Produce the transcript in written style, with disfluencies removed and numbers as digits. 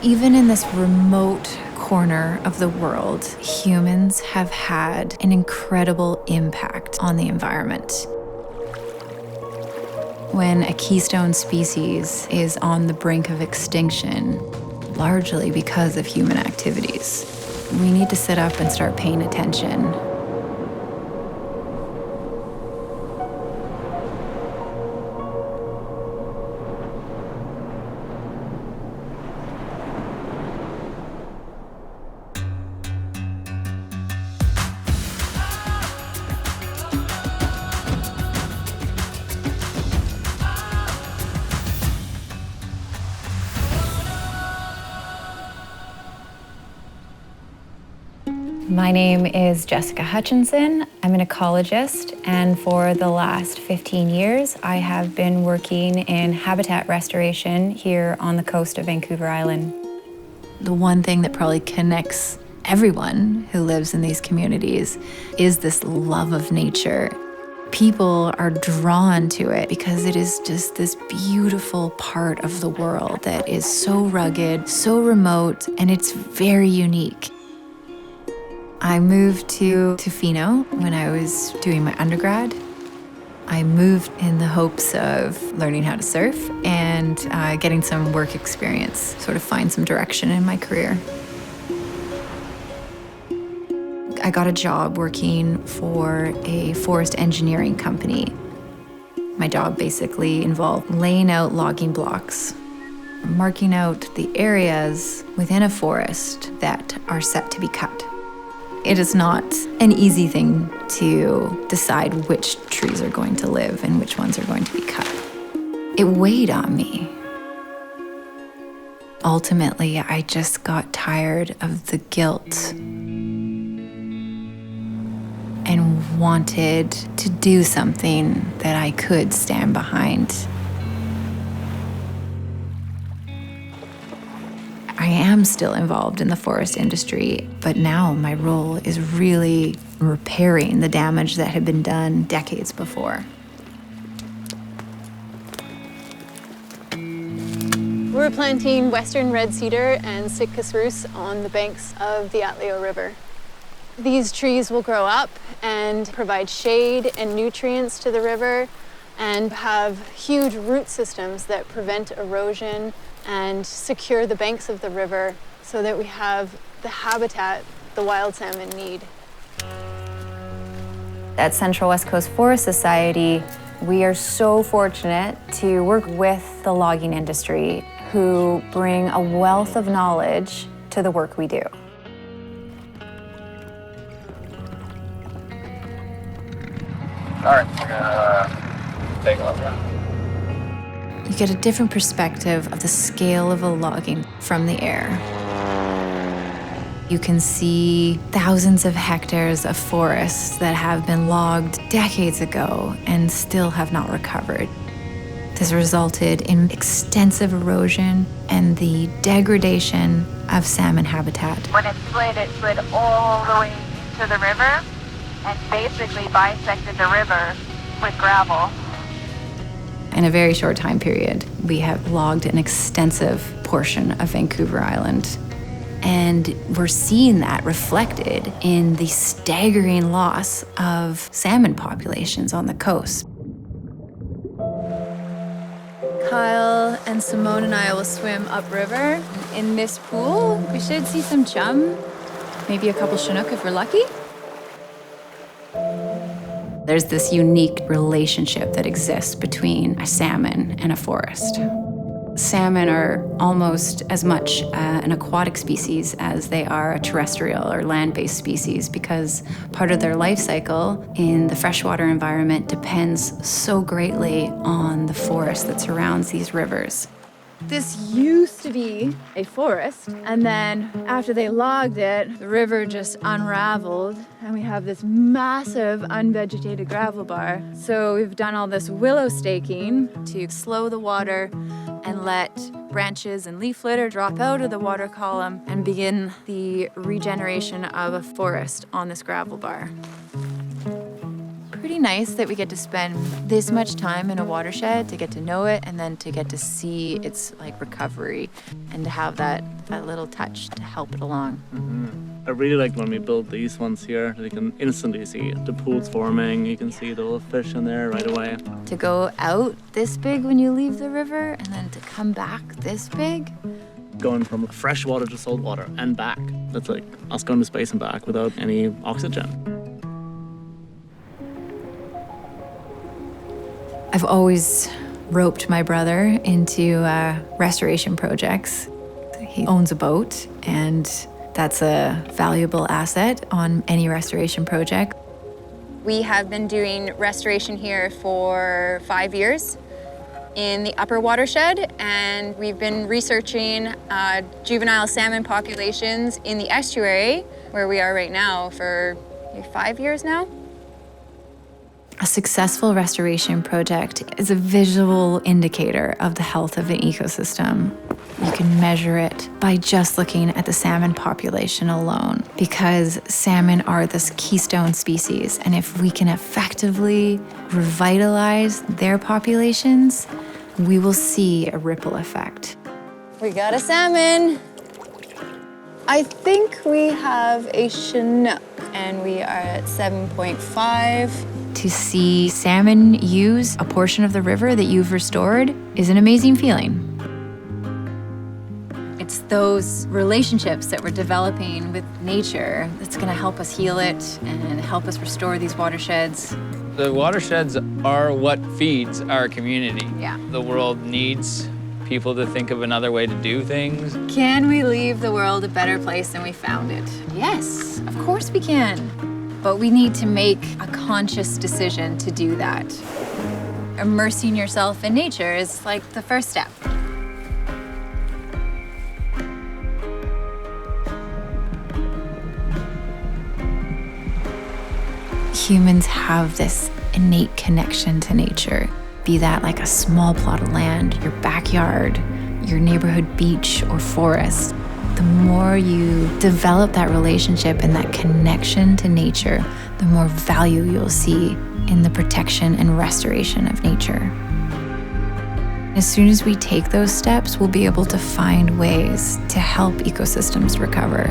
Even in this remote corner of the world, humans have had an incredible impact on the environment. When a keystone species is on the brink of extinction, largely because of human activities, we need to sit up and start paying attention. My name is Jessica Hutchinson. I'm an ecologist, and for the last 15 years, I have been working in habitat restoration here on the coast of Vancouver Island. The one thing that probably connects everyone who lives in these communities is this love of nature. People are drawn to it because it is just this beautiful part of the world that is so rugged, so remote, and it's very unique. I moved to Tofino when I was doing my undergrad. I moved in the hopes of learning how to surf and getting some work experience, sort of find some direction in my career. I got a job working for a forest engineering company. My job basically involved laying out logging blocks, marking out the areas within a forest that are set to be cut. It is not an easy thing to decide which trees are going to live and which ones are going to be cut. It weighed on me. Ultimately, I just got tired of the guilt and wanted to do something that I could stand behind. I am still involved in the forest industry, but now my role is really repairing the damage that had been done decades before. We're planting western red cedar and Sitka spruce on the banks of the Atleo River. These trees will grow up and provide shade and nutrients to the river and have huge root systems that prevent erosion and secure the banks of the river so that we have the habitat the wild salmon need. At Central West Coast Forest Society, we are so fortunate to work with the logging industry who bring a wealth of knowledge to the work we do. All right, we're gonna take off now. You get a different perspective of the scale of a logging from the air. You can see thousands of hectares of forests that have been logged decades ago and still have not recovered. This resulted in extensive erosion and the degradation of salmon habitat. When it slid all the way to the river and basically bisected the river with gravel. In a very short time period, we have logged an extensive portion of Vancouver Island. And we're seeing that reflected in the staggering loss of salmon populations on the coast. Kyle and Simone and I will swim upriver. In this pool, we should see some chum, maybe a couple Chinook if we're lucky. There's this unique relationship that exists between a salmon and a forest. Salmon are almost as much an aquatic species as they are a terrestrial or land-based species because part of their life cycle in the freshwater environment depends so greatly on the forest that surrounds these rivers. This used to be a forest, and then after they logged it, the river just unraveled, and we have this massive unvegetated gravel bar. So we've done all this willow staking to slow the water and let branches and leaf litter drop out of the water column and begin the regeneration of a forest on this gravel bar. Pretty pretty nice that we get to spend this much time in a watershed to get to know it and then to get to see its like recovery and to have that little touch to help it along. I really like when we build these ones here. You can instantly see the pools forming. You can see the little fish in there right away. To go out this big when you leave the river and then to come back this big. Going from fresh water to salt water and back. That's like us going to space and back without any oxygen. I've always roped my brother into restoration projects. He owns a boat, and that's a valuable asset on any restoration project. We have been doing restoration here for 5 years in the upper watershed, and we've been researching juvenile salmon populations in the estuary, where we are right now, for 5 years now. A successful restoration project is a visual indicator of the health of an ecosystem. You can measure it by just looking at the salmon population alone, because salmon are this keystone species, and if we can effectively revitalize their populations, we will see a ripple effect. We got a salmon. I think we have a Chinook, and we are at 7.5. To see salmon use a portion of the river that you've restored is an amazing feeling. It's those relationships that we're developing with nature that's going to help us heal it and help us restore these watersheds. The watersheds are what feeds our community. Yeah. The world needs people to think of another way to do things. Can we leave the world a better place than we found it? Yes, of course we can. But we need to make a conscious decision to do that. Immersing yourself in nature is like the first step. Humans have this innate connection to nature, be that like a small plot of land, your backyard, your neighborhood beach or forest. The more you develop that relationship and that connection to nature, the more value you'll see in the protection and restoration of nature. As soon as we take those steps, we'll be able to find ways to help ecosystems recover.